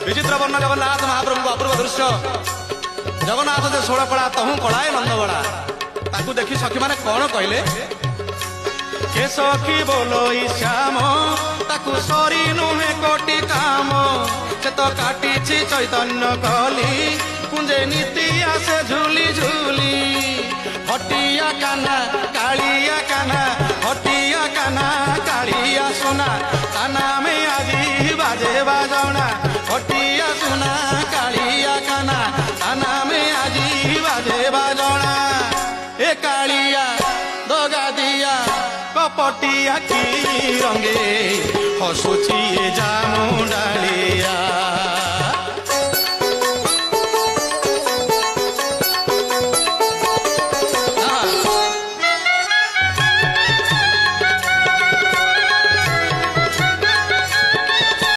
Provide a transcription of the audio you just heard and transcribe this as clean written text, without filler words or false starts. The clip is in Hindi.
विचित्र वर्ण जगन्नाथ महाप्रभु अपूर्व दृश्य जगन्नाथ जे षोड़ कला तहु कलाए नंदबड़ा ताकू देखी सखी माने कौन कहले के सखी बोलो श्याम ताकू सरी नुहे कोटि काम से तो काटी चैतन्य कली कुंजे नीति आसे झूली झूली हटिया कान्हा कालिया कान्हा हटिया कान्हा कालिया सोना ताना में आजी बाजे बाजौना हटिया सोना कालिया कान्हा ताना में आजी बाजे बाजौना ए कालिया दगा दिया कपटिया की रंगे हसुची जामो